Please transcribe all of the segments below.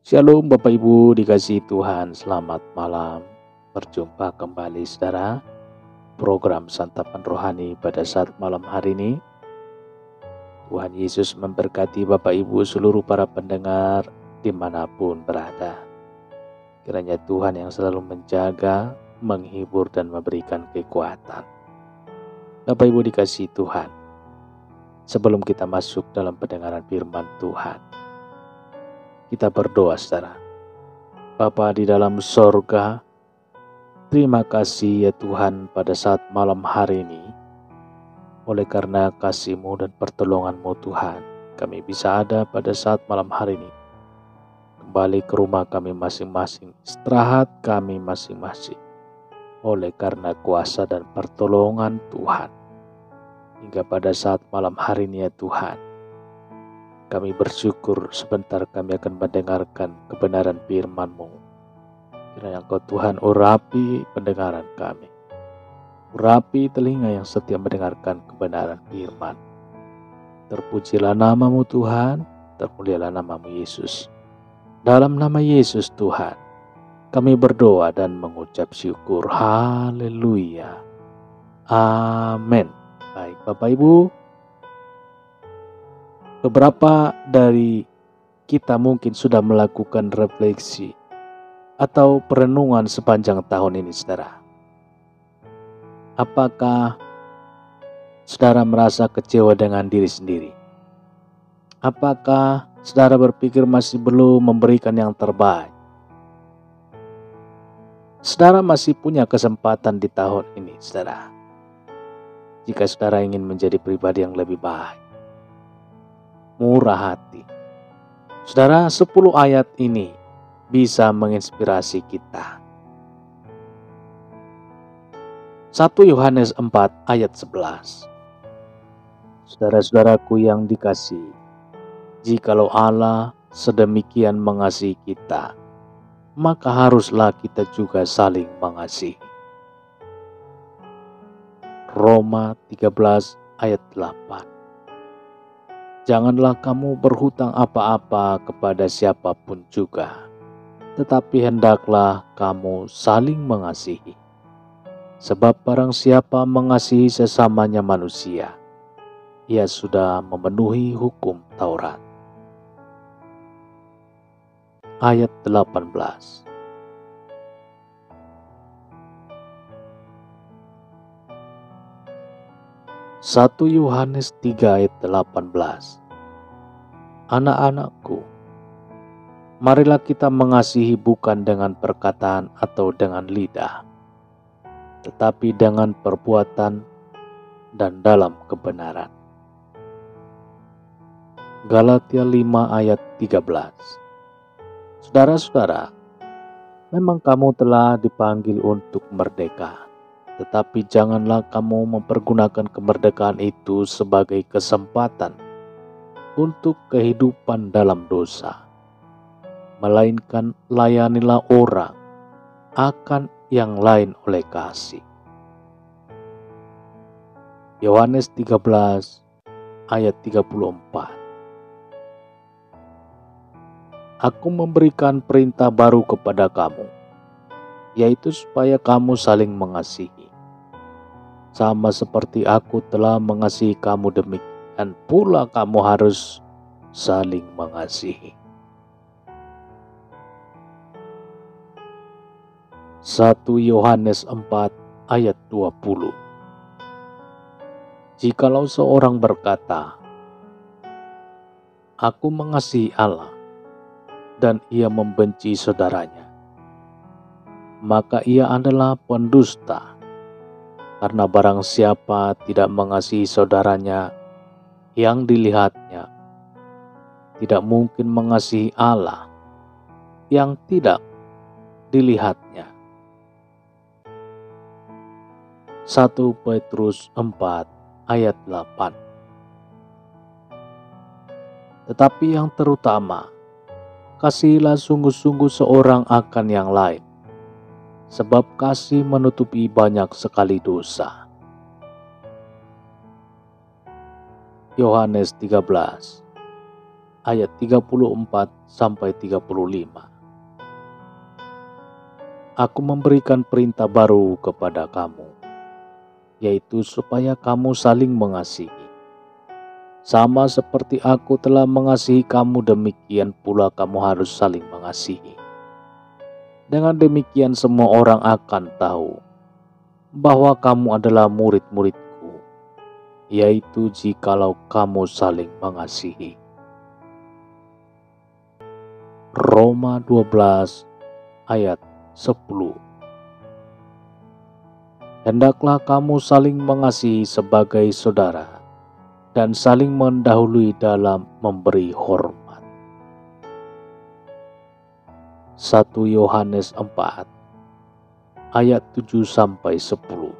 Shalom Bapak Ibu dikasihi Tuhan, selamat malam. Berjumpa kembali saudara, program Santapan Rohani pada saat malam hari ini. Tuhan Yesus memberkati Bapak Ibu seluruh para pendengar dimanapun berada. Kiranya Tuhan yang selalu menjaga, menghibur dan memberikan kekuatan. Bapak Ibu dikasihi Tuhan, sebelum kita masuk dalam pendengaran firman Tuhan, kita berdoa saudara. Bapa di dalam sorga, terima kasih ya Tuhan pada saat malam hari ini. Oleh karena kasih-Mu dan pertolongan-Mu Tuhan, kami bisa ada pada saat malam hari ini. Kembali ke rumah kami masing-masing, istirahat kami masing-masing. Oleh karena kuasa dan pertolongan Tuhan. Hingga pada saat malam hari ini ya Tuhan, kami bersyukur sebentar kami akan mendengarkan kebenaran firman-Mu. Kiranya Engkau Tuhan urapi pendengaran kami. Urapi telinga yang setia mendengarkan kebenaran firman. Terpujilah nama-Mu Tuhan, termulialah nama-Mu Yesus. Dalam nama Yesus Tuhan, kami berdoa dan mengucap syukur. Haleluya. Amin. Baik Bapak Ibu, beberapa dari kita mungkin sudah melakukan refleksi atau perenungan sepanjang tahun ini saudara. Apakah saudara merasa kecewa dengan diri sendiri? Apakah saudara berpikir masih belum memberikan yang terbaik? Saudara masih punya kesempatan di tahun ini saudara. Jika saudara ingin menjadi pribadi yang lebih baik, murah hati. Saudara, 10 ayat ini bisa menginspirasi kita. 1 Yohanes 4 ayat 11. Saudara-saudaraku yang dikasihi, jikalau Allah sedemikian mengasihi kita, maka haruslah kita juga saling mengasihi. Roma 13 ayat 8. Janganlah kamu berhutang apa-apa kepada siapapun juga, tetapi hendaklah kamu saling mengasihi. Sebab barang siapa mengasihi sesamanya manusia, ia sudah memenuhi hukum Taurat. Ayat 18. Satu Yohanes 3 ayat 18. Anak-anakku, marilah kita mengasihi bukan dengan perkataan atau dengan lidah, tetapi dengan perbuatan dan dalam kebenaran. Galatia 5 ayat 13. Saudara-saudara, memang kamu telah dipanggil untuk merdeka. Tetapi janganlah kamu mempergunakan kemerdekaan itu sebagai kesempatan untuk kehidupan dalam dosa. Melainkan layanilah orang akan yang lain oleh kasih. Yohanes 13 ayat 34. Aku memberikan perintah baru kepada kamu, yaitu supaya kamu saling mengasihi. Sama seperti aku telah mengasihi kamu, demikian pula kamu harus saling mengasihi. 1 Yohanes 4 ayat 20. Jikalau seorang berkata, aku mengasihi Allah, dan ia membenci saudaranya, maka ia adalah pendusta. Karena barang siapa tidak mengasihi saudaranya yang dilihatnya, tidak mungkin mengasihi Allah yang tidak dilihatnya. 1 Petrus 4 ayat 8. Tetapi yang terutama, kasihilah sungguh-sungguh seorang akan yang lain, sebab kasih menutupi banyak sekali dosa. Yohanes 13 ayat 34 sampai 35. Aku memberikan perintah baru kepada kamu, yaitu supaya kamu saling mengasihi. Sama seperti aku telah mengasihi kamu, demikian pula kamu harus saling mengasihi. Dengan demikian semua orang akan tahu bahwa kamu adalah murid-muridku, yaitu jikalau kamu saling mengasihi. Roma 12 ayat 10. Hendaklah kamu saling mengasihi sebagai saudara dan saling mendahului dalam memberi hormat. 1 Yohanes 4 ayat 7 sampai 10.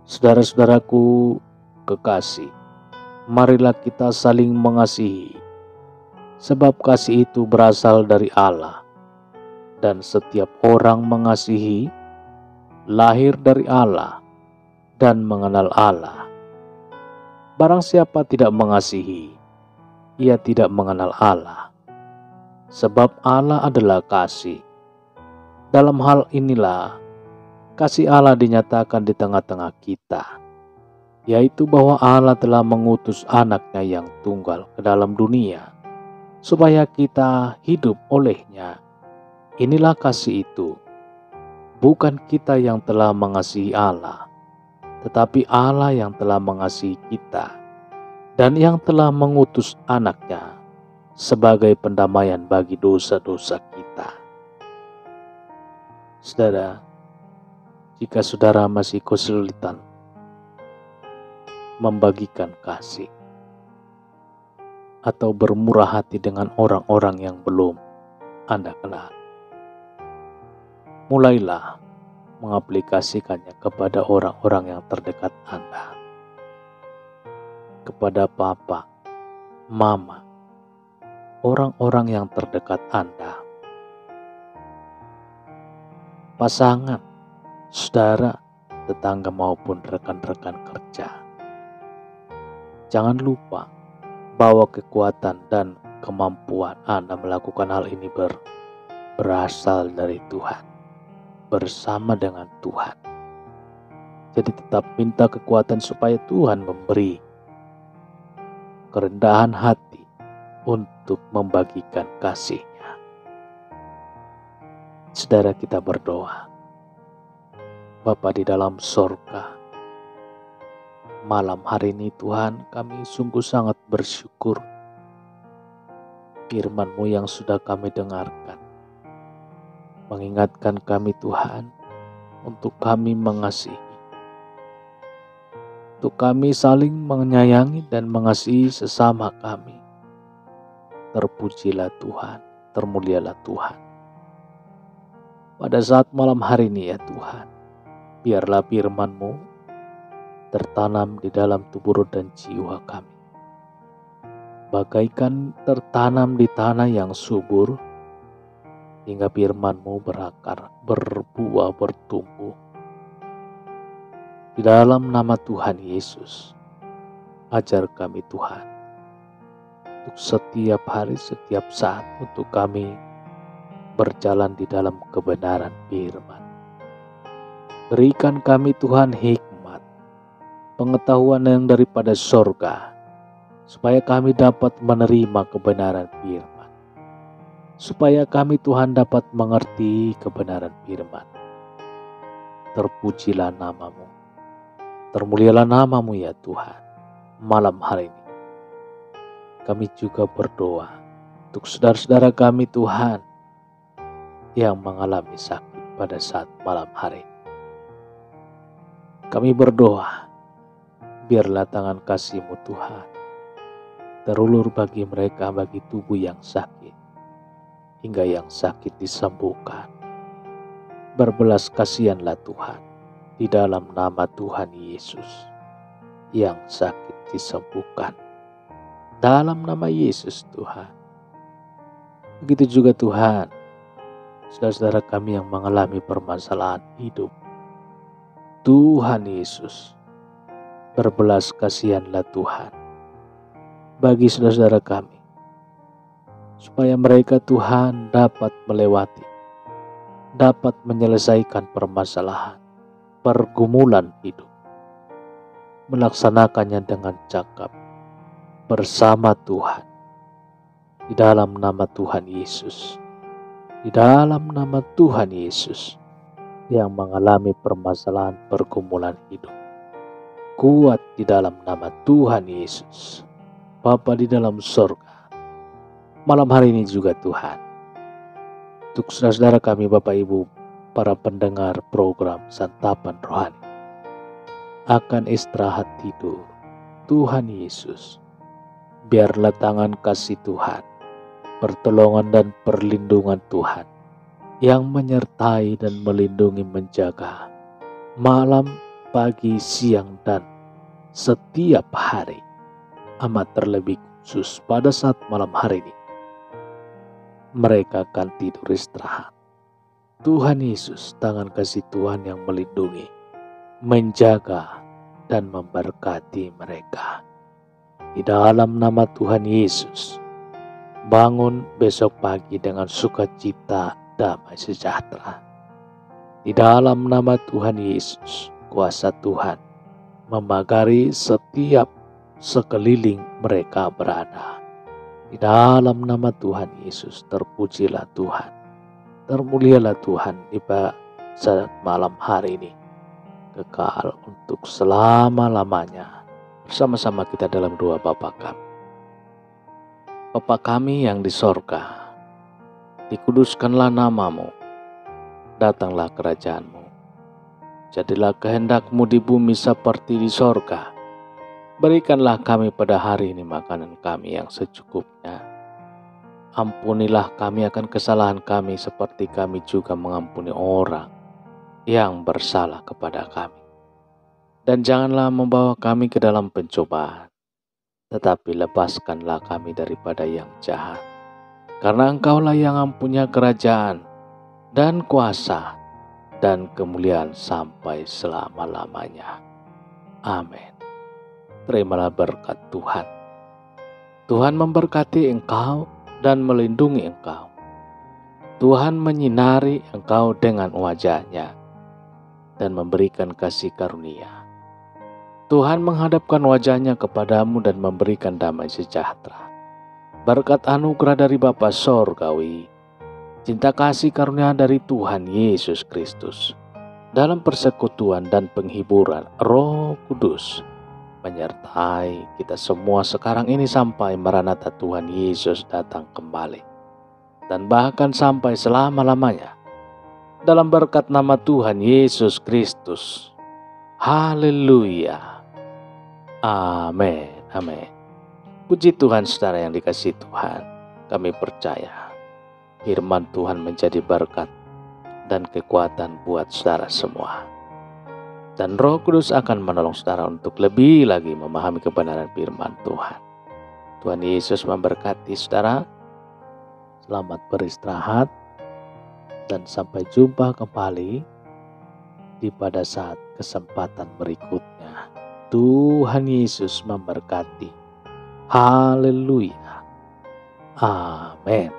Saudara-saudaraku kekasih, marilah kita saling mengasihi, sebab kasih itu berasal dari Allah, dan setiap orang mengasihi lahir dari Allah dan mengenal Allah. Barang siapa tidak mengasihi, ia tidak mengenal Allah, sebab Allah adalah kasih. Dalam hal inilah kasih Allah dinyatakan di tengah-tengah kita, yaitu bahwa Allah telah mengutus anaknya yang tunggal ke dalam dunia, supaya kita hidup olehnya. Inilah kasih itu, bukan kita yang telah mengasihi Allah, tetapi Allah yang telah mengasihi kita, dan yang telah mengutus anaknya sebagai pendamaian bagi dosa-dosa kita. Saudara, jika saudara masih kesulitan membagikan kasih atau bermurah hati dengan orang-orang yang belum Anda kenal, mulailah mengaplikasikannya kepada orang-orang yang terdekat Anda, kepada papa, mama, orang-orang yang terdekat Anda, pasangan, saudara, tetangga maupun rekan-rekan kerja. Jangan lupa bahwa kekuatan dan kemampuan Anda melakukan hal ini berasal dari Tuhan, bersama dengan Tuhan. Jadi tetap minta kekuatan supaya Tuhan memberi kerendahan hati untuk membagikan kasih-Nya. Saudara, kita berdoa. Bapa di dalam sorga, malam hari ini Tuhan, kami sungguh sangat bersyukur firman-Mu yang sudah kami dengarkan, mengingatkan kami Tuhan untuk kami mengasihi, untuk kami saling menyayangi dan mengasihi sesama kami. Terpujilah Tuhan, termulialah Tuhan. Pada saat malam hari ini ya Tuhan, biarlah firman-Mu tertanam di dalam tubuh dan jiwa kami, bagaikan tertanam di tanah yang subur, hingga firman-Mu berakar, berbuah, bertumbuh. Di dalam nama Tuhan Yesus, ajar kami Tuhan, untuk setiap hari, setiap saat, untuk kami berjalan di dalam kebenaran firman. Berikan kami Tuhan hikmat, pengetahuan yang daripada sorga, supaya kami dapat menerima kebenaran firman, supaya kami Tuhan dapat mengerti kebenaran firman. Terpujilah nama-Mu, termulialah nama-Mu ya Tuhan. Malam hari ini kami juga berdoa untuk saudara-saudara kami Tuhan yang mengalami sakit pada saat malam hari ini. Kami berdoa, biarlah tangan kasih-Mu Tuhan terulur bagi mereka, bagi tubuh yang sakit, hingga yang sakit disembuhkan. Berbelas kasihanlah Tuhan, di dalam nama Tuhan Yesus, yang sakit disembuhkan. Dalam nama Yesus Tuhan. Begitu juga Tuhan, saudara-saudara kami yang mengalami permasalahan hidup. Tuhan Yesus, berbelas kasihanlah Tuhan. bagi saudara-saudara kami, supaya mereka Tuhan dapat melewati, dapat menyelesaikan permasalahan, pergumulan hidup, melaksanakannya dengan cakap bersama Tuhan, di dalam nama Tuhan Yesus, di dalam nama Tuhan Yesus, yang mengalami permasalahan pergumulan hidup. Kuat di dalam nama Tuhan Yesus. Bapa di dalam surga, malam hari ini juga Tuhan, untuk saudara-saudara kami, Bapak Ibu, para pendengar program Santapan Rohani, akan istirahat tidur, Tuhan Yesus, biarlah tangan kasih Tuhan, pertolongan dan perlindungan Tuhan yang menyertai dan melindungi, menjaga malam, pagi, siang, dan setiap hari, amat terlebih khusus pada saat malam hari ini mereka akan tidur istirahat. Tuhan Yesus, tangan kasih Tuhan yang melindungi, menjaga, dan memberkati mereka. Di dalam nama Tuhan Yesus, bangun besok pagi dengan sukacita, damai sejahtera. Di dalam nama Tuhan Yesus, kuasa Tuhan memagari setiap sekeliling mereka berada. Di dalam nama Tuhan Yesus, terpujilah Tuhan, termulialah Tuhan di saat malam hari ini, kekal untuk selama-lamanya. Bersama-sama kita dalam doa Bapa kami. Bapa kami yang di sorga, dikuduskanlah namamu, datanglah kerajaanmu, jadilah kehendak-Mu di bumi seperti di sorga. Berikanlah kami pada hari ini makanan kami yang secukupnya. Ampunilah kami akan kesalahan kami seperti kami juga mengampuni orang yang bersalah kepada kami. Dan janganlah membawa kami ke dalam pencobaan, tetapi lepaskanlah kami daripada yang jahat. Karena Engkaulah yang mempunyai kerajaan dan kuasa dan kemuliaan sampai selama-lamanya. Amin. Terimalah berkat Tuhan. Tuhan memberkati engkau dan melindungi engkau. Tuhan menyinari engkau dengan wajah-Nya dan memberikan kasih karunia. Tuhan menghadapkan wajah-Nya kepadamu dan memberikan damai sejahtera. Berkat anugerah dari Bapa Sorgawi, cinta kasih karunia dari Tuhan Yesus Kristus, dalam persekutuan dan penghiburan Roh Kudus, menyertai kita semua sekarang ini sampai Maranatha Tuhan Yesus datang kembali, dan bahkan sampai selama-lamanya. Dalam berkat nama Tuhan Yesus Kristus. Haleluya. Amin. Amin. Puji Tuhan saudara yang dikasihi Tuhan. Kami percaya firman Tuhan menjadi berkat dan kekuatan buat saudara semua. Dan Roh Kudus akan menolong saudara untuk lebih lagi memahami kebenaran firman Tuhan. Tuhan Yesus memberkati saudara. Selamat beristirahat dan sampai jumpa kembali di pada saat kesempatan berikutnya. Tuhan Yesus memberkati. Haleluya. Amin.